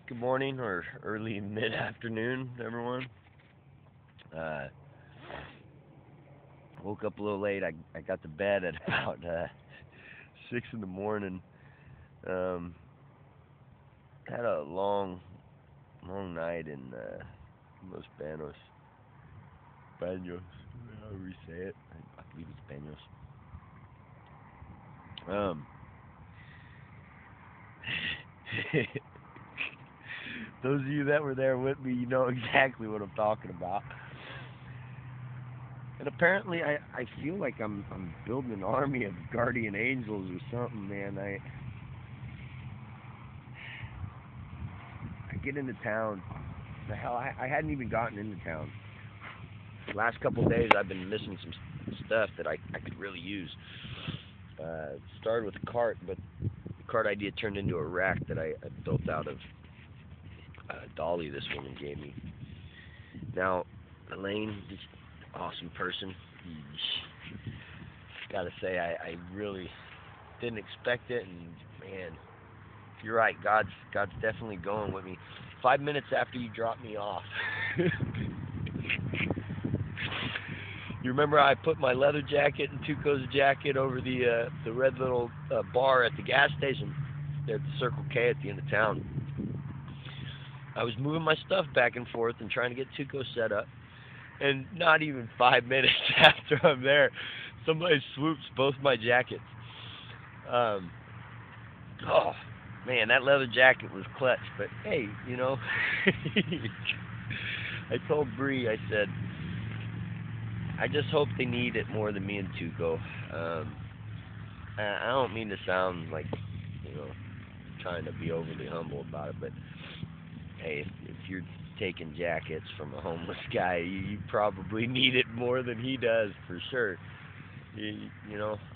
Good morning or early mid-afternoon, everyone. Uh, woke up a little late. I got to bed at about 6 in the morning. Um, had a long night in Los Baños, however you say it. I believe it's Baños. Um, those of you that were there with me, you know exactly what I'm talking about. And apparently, I feel like I'm building an army of guardian angels or something, man. I get into town. The hell, I hadn't even gotten into town. The last couple of days, I've been missing some stuff that I could really use. Started with a cart, but the cart idea turned into a rack that I built out of a dolly this woman gave me. Now, Elaine, this awesome person. Gotta say, I really didn't expect it, and man, you're right. God's definitely going with me. 5 minutes after you dropped me off, you remember I put my leather jacket and Tuco's jacket over the red little bar at the gas station there at the Circle K at the end of town. I was moving my stuff back and forth and trying to get Tuco set up. And not even 5 minutes after I'm there, somebody swoops both my jackets. Um, oh, man, that leather jacket was clutch. But, hey, I told Bree, I said, I just hope they need it more than me and Tuco. I don't mean to sound like, you know, trying to be overly humble about it, but, hey, if you're taking jackets from a homeless guy, you probably need it more than he does, for sure.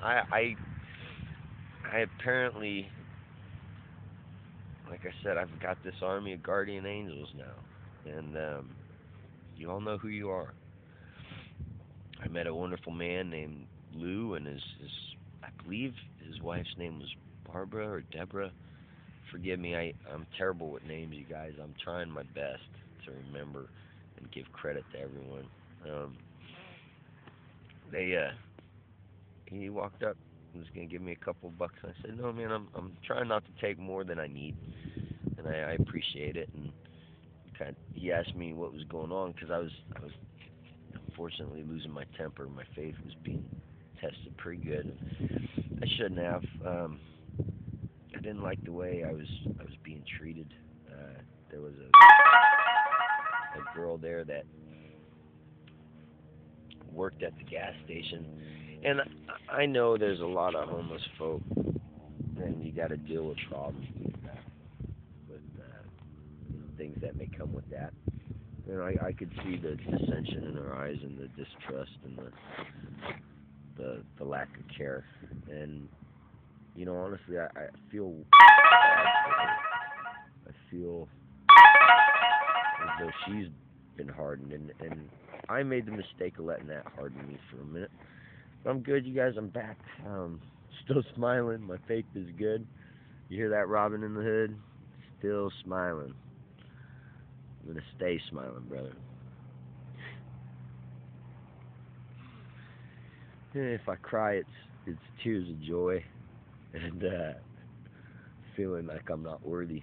I apparently, like I said, I've got this army of guardian angels now, and you all know who you are. I met a wonderful man named Lou, and I believe his wife's name was Barbara or Deborah. Forgive me, I'm terrible with names, you guys. I'm trying my best to remember and give credit to everyone. Um, he walked up and was gonna give me a couple of bucks. And I said, no, man, I'm trying not to take more than I need, and I appreciate it. And he asked me what was going on because I was unfortunately losing my temper. My faith was being tested pretty good. I shouldn't have. I didn't like the way I was being treated. There was a girl there that worked at the gas station, and I know there's a lot of homeless folk, and you got to deal with problems with things that may come with that. I could see the dissension in her eyes and the distrust and the lack of care, and honestly, I feel as though she's been hardened, and I made the mistake of letting that harden me for a minute. But I'm good, you guys. I'm back. Still smiling. My faith is good. You hear that, Robin in the Hood? Still smiling. I'm gonna stay smiling, brother. If I cry, it's tears of joy and feeling like I'm not worthy.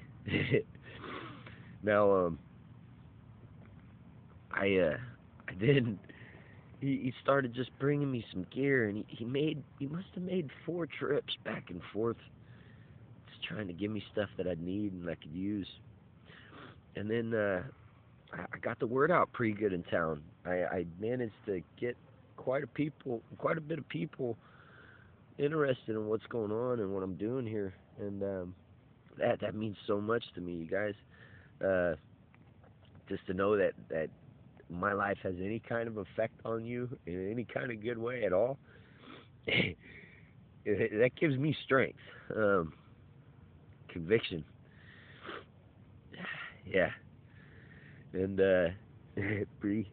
Now, I didn't. He started just bringing me some gear, and he must have made 4 trips back and forth, just trying to give me stuff that I'd need and I could use. And then I got the word out pretty good in town. I managed to get quite a bit of people interested in what's going on and what I'm doing here, and that means so much to me, you guys. Just to know that my life has any kind of effect on you in any kind of good way at all, that gives me strength, conviction. Yeah. And Bree,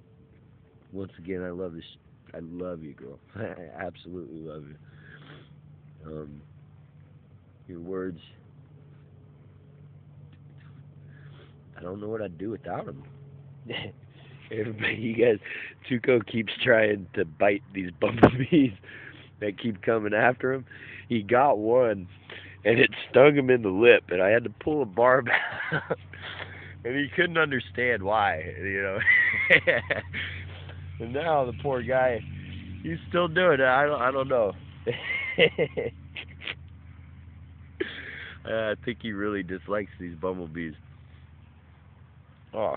once again, I love this. I love you, girl. I absolutely love you. Your words I don't know what I'd do without him. Everybody, you guys, Tuco keeps trying to bite these bumblebees that keep coming after him. He got one, and it stung him in the lip, and I had to pull a barb out, and he couldn't understand why, you know. And now the poor guy, he's still doing it. I don't know. I think he really dislikes these bumblebees. Oh,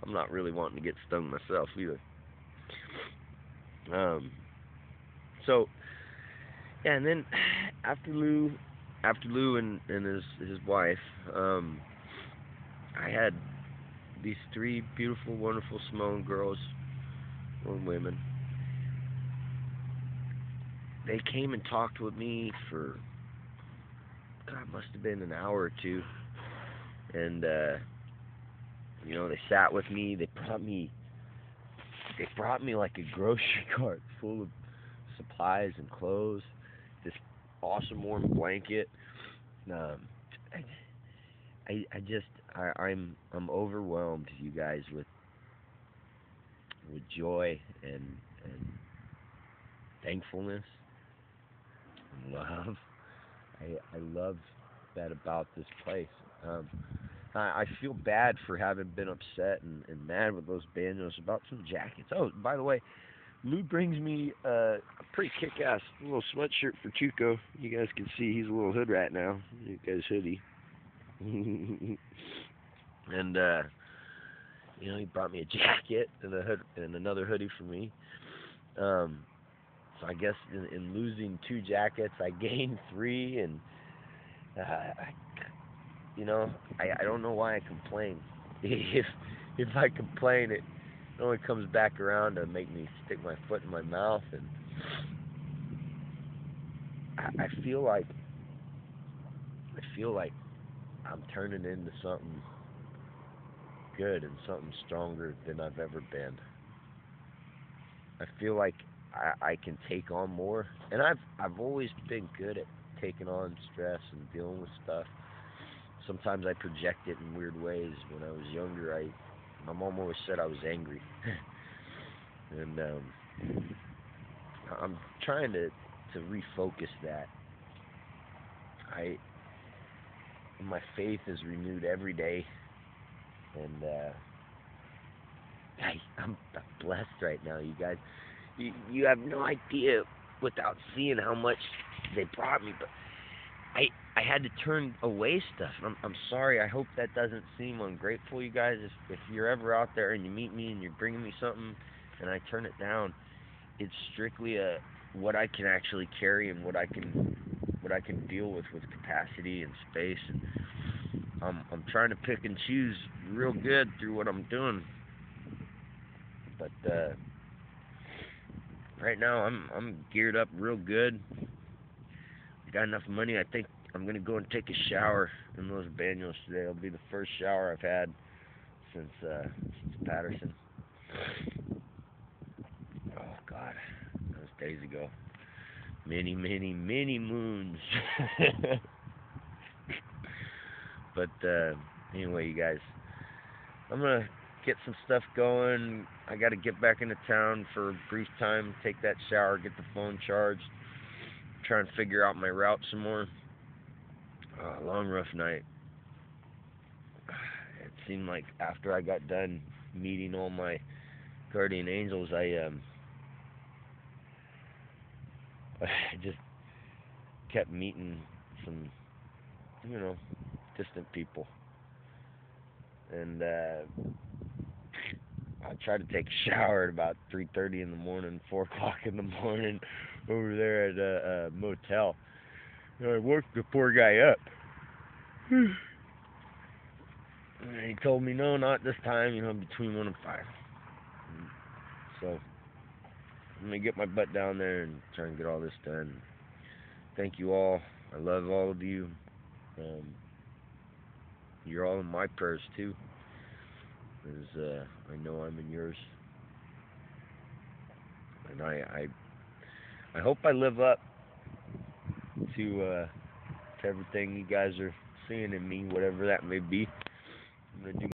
I'm not really wanting to get stung myself either. So yeah, and then after Lou and his wife, I had these three beautiful, wonderful Samoan girls or women. They came and talked with me for, God, must have been an hour or two, and you know, they sat with me. They brought me like a grocery cart full of supplies and clothes. This awesome warm blanket. Um, I'm overwhelmed, you guys, with joy and thankfulness and love. I love that about this place. I feel bad for having been upset and mad with those banjos about some jackets. Oh, by the way, Lou brings me a pretty kick-ass little sweatshirt for Chuco. You guys can see he's a little hood rat now. You guys hoodie. And you know, he brought me a jacket and a hood and another hoodie for me. So I guess in losing 2 jackets, I gained 3, and you know, I don't know why I complain. If I complain, it only comes back around to make me stick my foot in my mouth, and I feel like I'm turning into something good and something stronger than I've ever been. I feel like I can take on more, and I've always been good at taking on stress and dealing with stuff. Sometimes I project it in weird ways. When I was younger, my mom always said I was angry, and I'm trying to refocus that. My faith is renewed every day, and I'm blessed right now, you guys. You have no idea without seeing how much they brought me, but I had to turn away stuff. I'm sorry. I hope that doesn't seem ungrateful, you guys. If you're ever out there and you meet me and you're bringing me something and I turn it down, it's strictly what I can actually carry and what I can deal with capacity and space. And I'm trying to pick and choose real good through what I'm doing. But right now I'm geared up real good. I got enough money. I think I'm gonna go and take a shower in those banyos today. It'll be the first shower I've had since Patterson. Oh God, that was days ago. Many moons. But anyway, you guys, I'm gonna get some stuff going. I gotta get back into town for a brief time, take that shower, get the phone charged, try and figure out my route some more. Long rough night. It seemed like after I got done meeting all my guardian angels, I just kept meeting some, you know, distant people. And I tried to take a shower at about 3:30 in the morning, 4 o'clock in the morning, over there at a motel. You know, I woke the poor guy up. And he told me, no, not this time, you know, between 1 and 5. So I'm going to get my butt down there and try and get all this done. Thank you all. I love all of you. You're all in my prayers too, because I know I'm in yours. And I hope I live up to everything you guys are seeing in me, whatever that may be. I'm gonna do